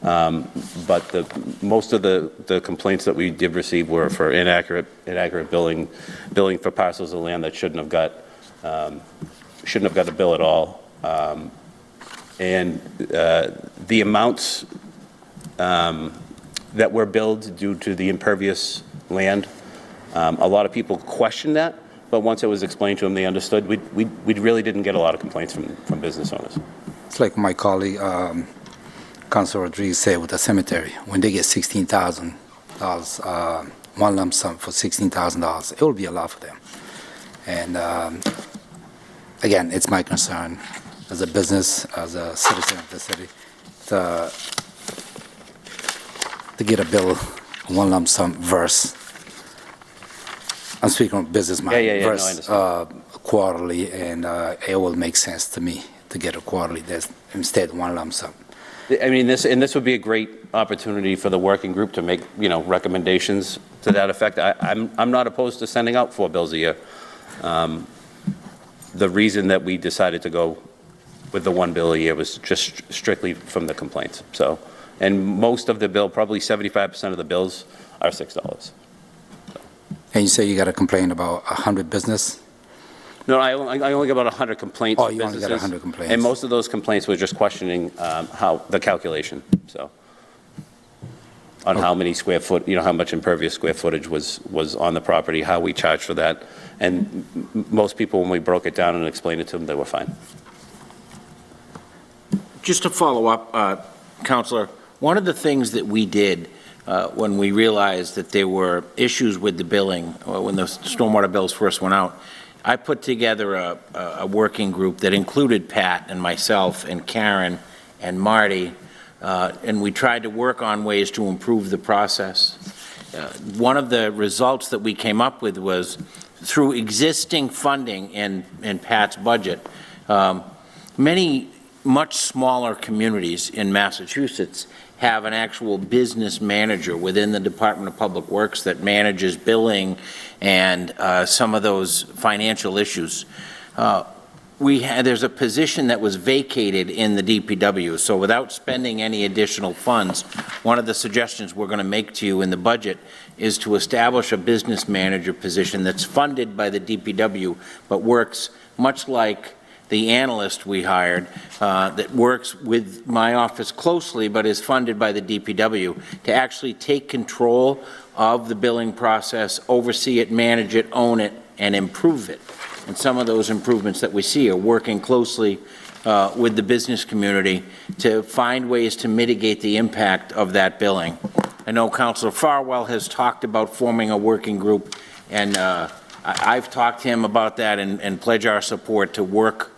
But most of the complaints that we did receive were for inaccurate billing for parcels of land that shouldn't have got a bill at all. And the amounts that were billed due to the impervious land. A lot of people questioned that, but once it was explained to them, they understood. We really didn't get a lot of complaints from business owners. It's like my colleague, Councilor Rodriguez said with the cemetery, when they get $16,000, one lump sum for $16,000, it will be a lot for them. And again, it's my concern as a business, as a citizen of the city, to get a bill, one lump sum versus, I'm speaking of business mind, Yeah, no, I versus understand. quarterly, and it will make sense to me to get a quarterly instead one lump sum. I mean, this would be a great opportunity for the working group to make, recommendations to that effect. I'm not opposed to sending out 4 bills a year. The reason that we decided to go with the 1 bill a year was just strictly from the complaints. So, and most of the bill, probably 75% of the bills are $6. And you say you got a complaint about 100 business? No, I only got about 100 complaints. Oh, from you only got businesses, 100 complaints. And most of those complaints were just questioning how the calculation, so, on how many square foot, how much impervious square footage was on the property, how we charged for that. And most people, when we broke it down and explained it to them, they were fine. Just to follow up, Counselor, one of the things that we did when we realized that there were issues with the billing, when the stormwater bills first went out, I put together a working group that included Pat and myself and Karen and Marty, and we tried to work on ways to improve the process. One of the results that we came up with was through existing funding in Pat's budget, many much smaller communities in Massachusetts have an actual business manager within the Department of Public Works that manages billing and some of those financial issues. There's a position that was vacated in the DPW, so without spending any additional funds, one of the suggestions we're going to make to you in the budget is to establish a business manager position that's funded by the DPW, but works much like the analyst we hired that works with my office closely but is funded by the DPW to actually take control of the billing process, oversee it, manage it, own it, and improve it. And some of those improvements that we see are working closely with the business community to find ways to mitigate the impact of that billing. I know Councilor Farwell has talked about forming a working group, and I've talked to him about that and pledge our support to work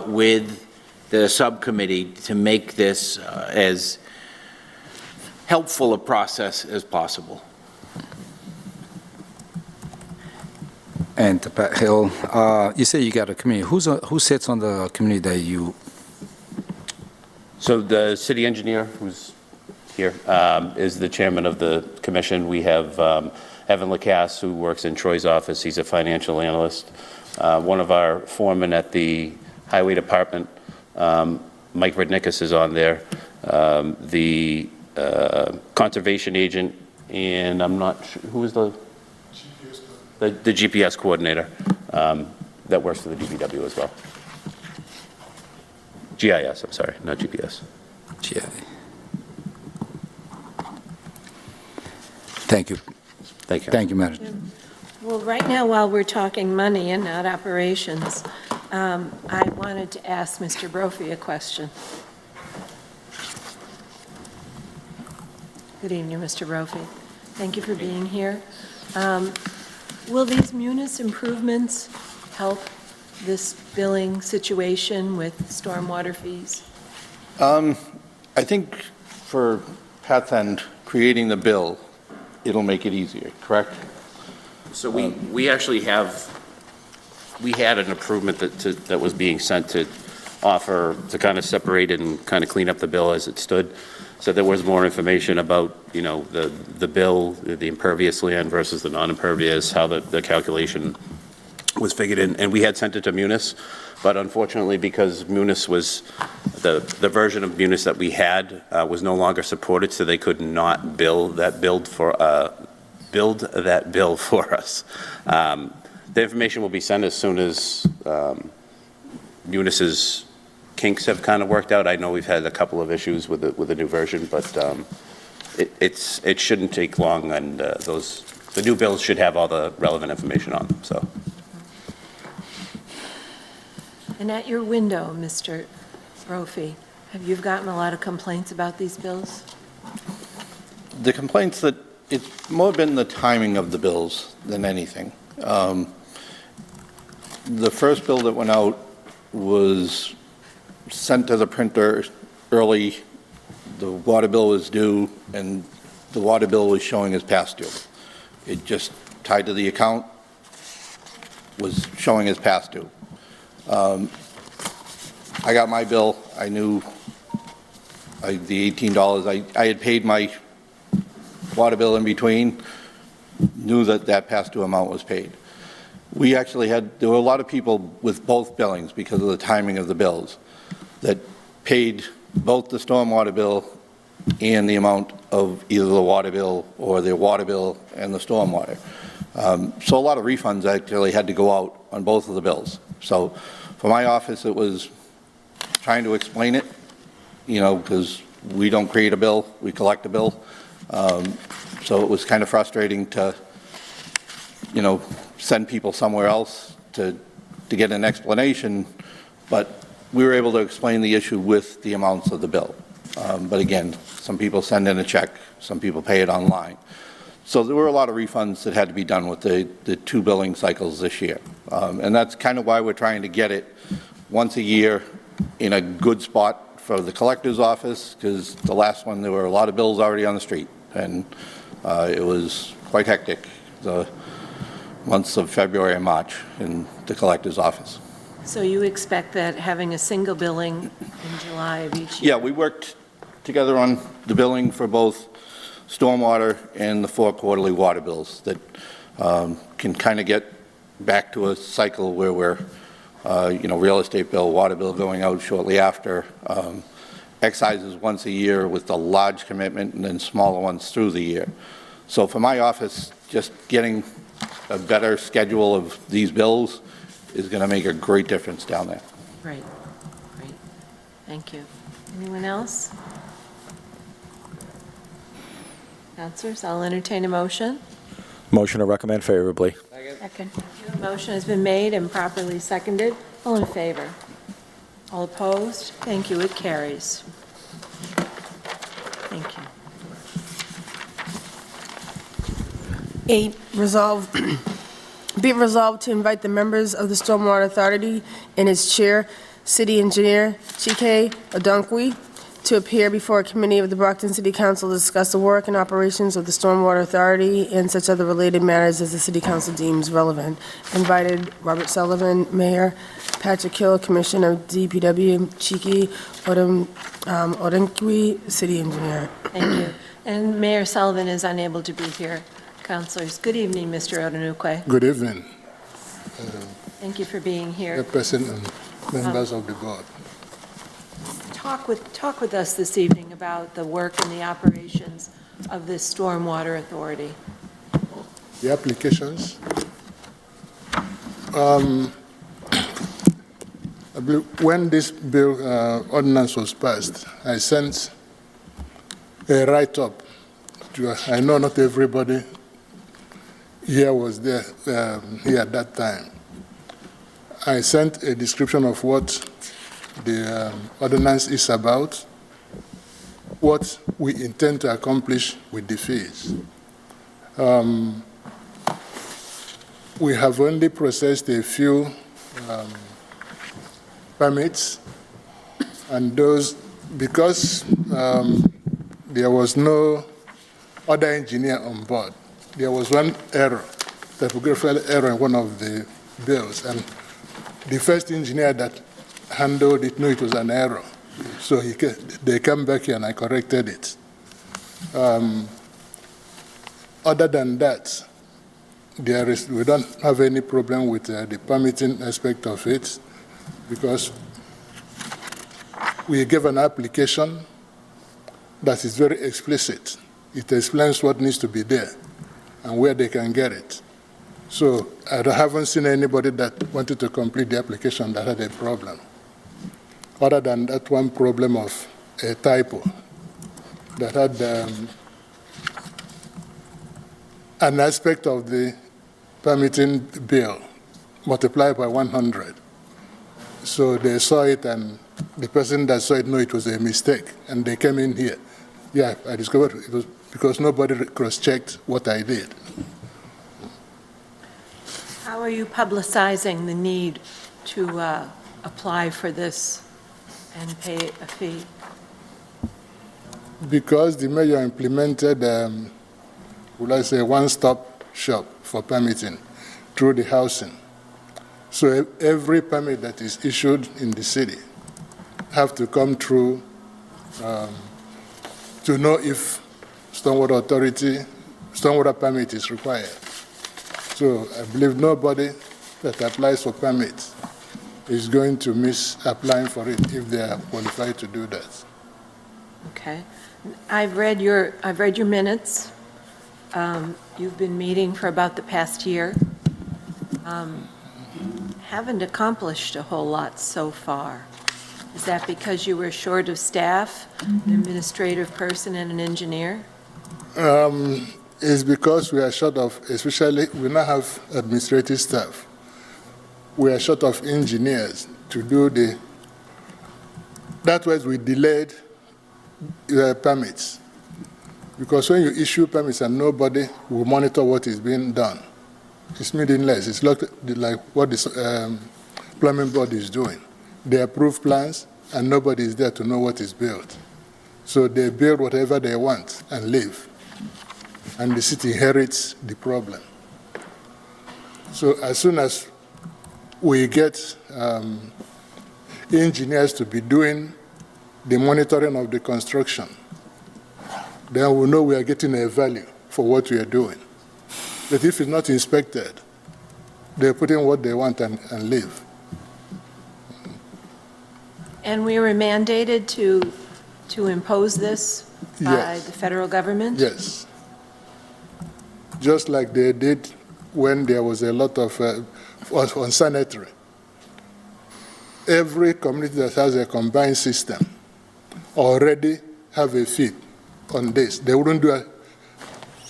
with the subcommittee to make this as helpful a process as possible. And Pat Hill, you say you got a committee. Who sits on the committee that you? So the city engineer, who's here, is the chairman of the commission. We have Evan Lacasse, who works in Troy's office. He's a financial analyst. One of our foremen at the highway department, Mike Rednickus, is on there. The conservation agent, and I'm not sure, who is the GPS coordinator that works for the DPW as well. GIS, I'm sorry, not GPS. GIS. Thank you. Thank you. Thank you, Madam. Well, right now, while we're talking money and not operations, I wanted to ask Mr. Brophy a question. Good evening, Mr. Brophy. Thank you for being here. Will these munis improvements help this billing situation with stormwater fees? I think for Pat and creating the bill, it'll make it easier, correct? So we actually we had an improvement that was being sent to offer, to kind of separate it and kind of clean up the bill as it stood. So there was more information about, the bill, the impervious land versus the non-impervious, how the calculation was figured in. And we had sent it to Munis, but unfortunately, because Munis was, the version of Munis that we had was no longer supported, so they could not build that bill for us. The information will be sent as soon as Munis's kinks have kind of worked out. I know we've had a couple of issues with the new version, but it shouldn't take long, and the new bills should have all the relevant information on them, so. And at your window, Mr. Brophy, have you gotten a lot of complaints about these bills? The complaints that, it's more been the timing of the bills than anything. The first bill that went out was sent to the printer early. The water bill was due, and the water bill was showing as past due. It just tied to the account, was showing as past due. I got my bill. I knew the $18. I had paid my water bill in between, knew that that past due amount was paid. We actually there were a lot of people with both billings because of the timing of the bills that paid both the stormwater bill and the amount of either the water bill or their water bill and the stormwater. So a lot of refunds actually had to go out on both of the bills. So for my office, it was trying to explain it, because we don't create a bill, we collect a bill. So it was kind of frustrating to, send people somewhere else to get an explanation, but we were able to explain the issue with the amounts of the bill. But again, some people send in a check, some people pay it online. So there were a lot of refunds that had to be done with the two billing cycles this year. And that's kind of why we're trying to get it once a year in a good spot for the collector's office, because the last one, there were a lot of bills already on the street, and it was quite hectic the months of February and March in the collector's office. So you expect that having a single billing in July of each year? Yeah, we worked together on the billing for both stormwater and the 4 quarterly water bills that can kind of get back to a cycle where we're, real estate bill, water bill going out shortly after, excises once a year with a large commitment, and then smaller ones through the year. So for my office, just getting a better schedule of these bills is going to make a great difference down there. Great. Thank you. Anyone else? Councilors, I'll entertain a motion. Motion to recommend favorably. Second. Motion has been made and properly seconded. All in favor? All opposed? Thank you. It carries. Thank you. 8, be it resolved to invite the members of the Stormwater Authority and its chair, City Engineer Chike Odunkwe, to appear before a committee of the Brockton City Council to discuss the work and operations of the Stormwater Authority and such other related matters as the City Council deems relevant. Invited Robert Sullivan, Mayor, Patrick Hill, Commissioner of DPW, Chike Odunkwe, City Engineer. Thank you. And Mayor Sullivan is unable to be here. Councilors, good evening, Mr. Odunkwe. Good evening, Thank you for being here. Chairperson and members of the board. Talk with us this evening about the work and the operations of this Stormwater Authority. The applications. I believe when this bill ordinance was passed, I sent a write-up to, I know not everybody here was there here at that time. I sent a description of what the ordinance is about, what we intend to accomplish with the fees. We have only processed a few permits, and those, because there was no other engineer on board, there was one error, typographical error in one of the bills, and the first engineer that handled it knew it was an error. So they came back here and I corrected it. Other than that, we don't have any problem with the permitting aspect of it, because we give an application that is very explicit. It explains what needs to be there and where they can get it. So I haven't seen anybody that wanted to complete the application that had a problem, other than that one problem of a typo that had an aspect of the permitting bill multiplied by 100. So they saw it, and the person that saw it knew it was a mistake, and they came in here. Yeah, I discovered it was because nobody cross-checked what I did. How are you publicizing the need to apply for this and pay a fee? Because the mayor implemented, would I say, one-stop shop for permitting through the housing. So every permit that is issued in the city have to come through to know if stormwater permit is required. So I believe nobody that applies for permits is going to miss applying for it if they are qualified to do that. Okay. I've read your minutes. You've been meeting for about the past year. Haven't accomplished a whole lot so far. Is that because you were short of staff, an administrative person and an engineer? It's because we are short of, especially, we now have administrative staff. We are short of engineers to do that was we delayed permits. Because when you issue permits and nobody will monitor what is being done, it's meaningless. It's like what the plumbing board is doing. They approve plans and nobody is there to know what is built. So they build whatever they want and leave. And the city inherits the problem. So as soon as we get engineers to be doing the monitoring of the construction, then we know we are getting a value for what we are doing. But if it's not inspected, they put in what they want and leave. And we were mandated to impose this by Yes. the federal government? Yes. Just like they did when there was a lot of unsanitary. Every community that has a combined system already have a fee on this. They wouldn't do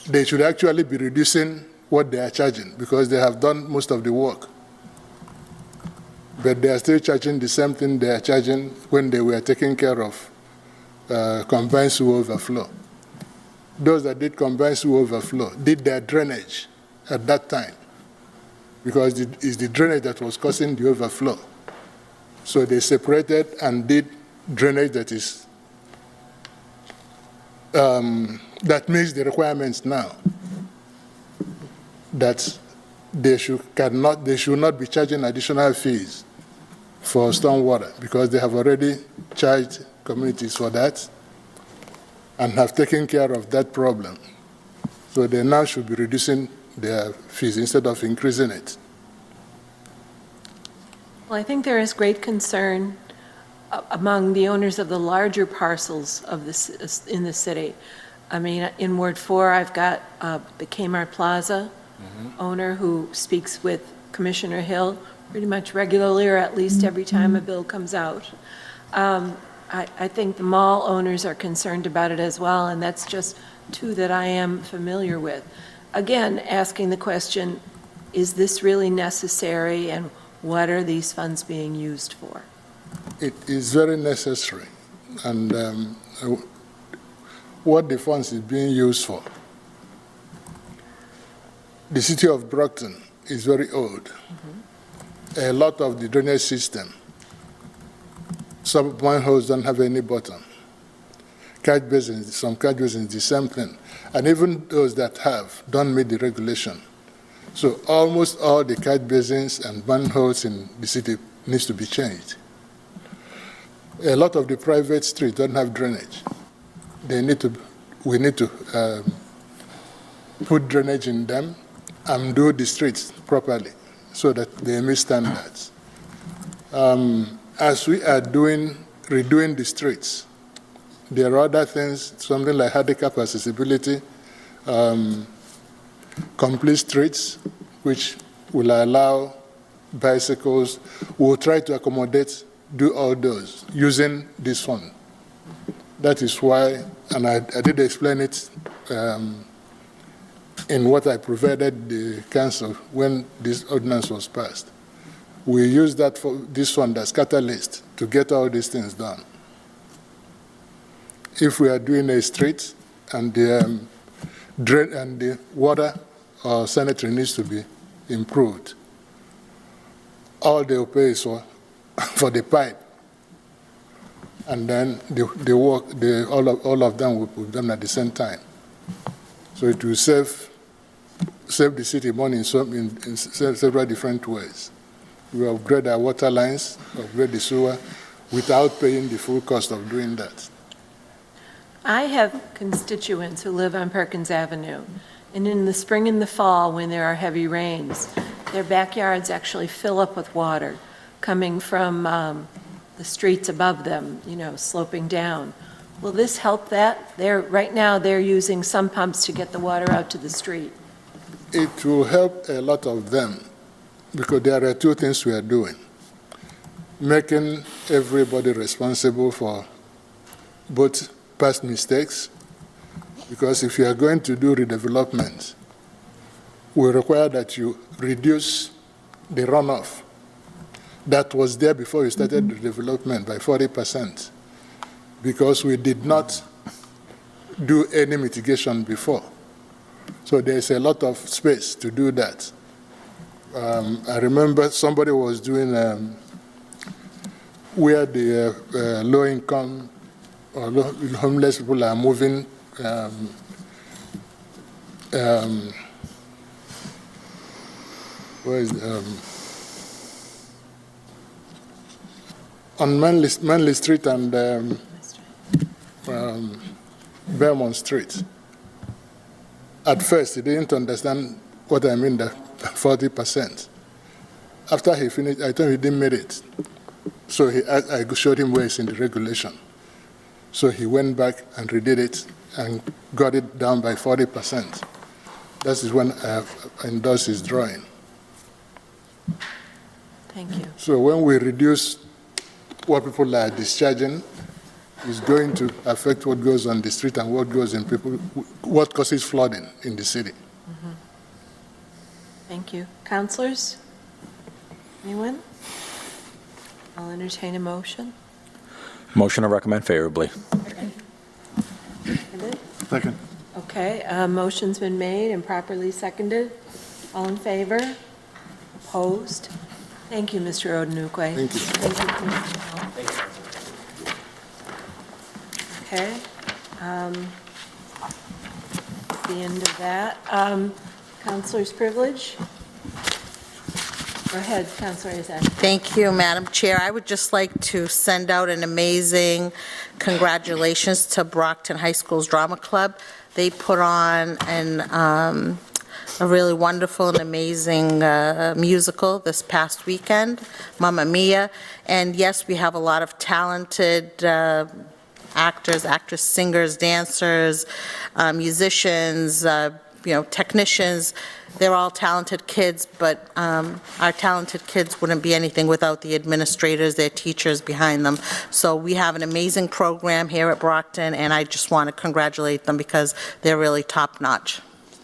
they should actually be reducing what they are charging because they have done most of the work. But they are still charging the same thing they are charging when they were taking care of combined sewer overflow. Those that did combined sewer overflow did their drainage at that time because it's the drainage that was causing the overflow. So they separated and did drainage that is that meets the requirements now. That they should not be charging additional fees for stormwater because they have already charged communities for that and have taken care of that problem. So they now should be reducing their fees instead of increasing it. Well, I think there is great concern among the owners of the larger parcels of this in the city. I mean, in Ward 4, I've got the Kmart Plaza owner who speaks with Commissioner Hill pretty much regularly, or at least every time a bill comes out. I think the mall owners are concerned about it as well, and that's just two that I am familiar with. Again, asking the question, is this really necessary, and what are these funds being used for? It is very necessary, and what the funds is being used for. The city of Brockton is very old. A lot of the drainage system, some manholes don't have any bottom. Catch basins, some catch basins, the same thing. And even those that have don't meet the regulation. So almost all the catch basins and manholes in the city needs to be changed. A lot of the private streets don't have drainage. We need to put drainage in them and do the streets properly so that they meet standards. As we are redoing the streets, there are other things, something like handicap accessibility, complete streets, which will allow bicycles. We'll try to accommodate, do all those using this fund. That is why, and I did explain it in what I provided the council when this ordinance was passed. We used that for this fund as catalyst to get all these things done. If we are doing a street and the drain and the water or sanitary needs to be improved, all they will pay is for the pipe, and then the work, all of them will put them at the same time. So it will save the city money in several different ways. We upgrade our water lines, upgrade the sewer, without paying the full cost of doing that. I have constituents who live on Perkins Avenue, and in the spring and the fall, when there are heavy rains, their backyards actually fill up with water coming from the streets above them, sloping down. Will this help that? Right now, they're using some pumps to get the water out to the street. It will help a lot of them, because there are two things we are doing. Making everybody responsible for both past mistakes, because if you are going to do redevelopment, we require that you reduce the runoff that was there before you started the development by 40%, because we did not do any mitigation before. So there's a lot of space to do that. I remember somebody was doing where the low-income or homeless people are moving where is on Manley Street and Belmont Street. At first, he didn't understand what I mean, the 40%. After he finished, I told him he didn't meet it. So I showed him where it's in the regulation. So he went back and redid it and got it down by 40%. That is when I endorsed his drawing. Thank you. So when we reduce what people are discharging, it's going to affect what goes on the street and what goes in people, what causes flooding in the city. Mm-hmm. Thank you. Councilors? Anyone? I'll entertain a motion. Motion to recommend favorably. Second. Okay, motion's been made and properly seconded. All in favor? Opposed? Thank you, Mr. Odenukwe. Thank you. Thank you, Commissioner Hall. Okay. The end of that. Councilor's privilege? Go ahead, Councilor Azak. Thank you, Madam Chair. I would just like to send out an amazing congratulations to Brockton High School's Drama Club. They put on a really wonderful and amazing musical this past weekend, Mamma Mia. And yes, we have a lot of talented actors, actresses, singers, dancers, musicians, technicians. They're all talented kids, but our talented kids wouldn't be anything without the administrators, their teachers behind them. So we have an amazing program here at Brockton, and I just want to congratulate them because they're really top-notch.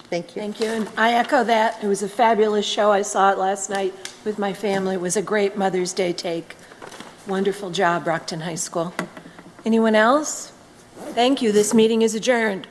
Thank you. Thank you, and I echo that. It was a fabulous show. I saw it last night with my family. It was a great Mother's Day take. Wonderful job, Brockton High School. Anyone else? Thank you. This meeting is adjourned.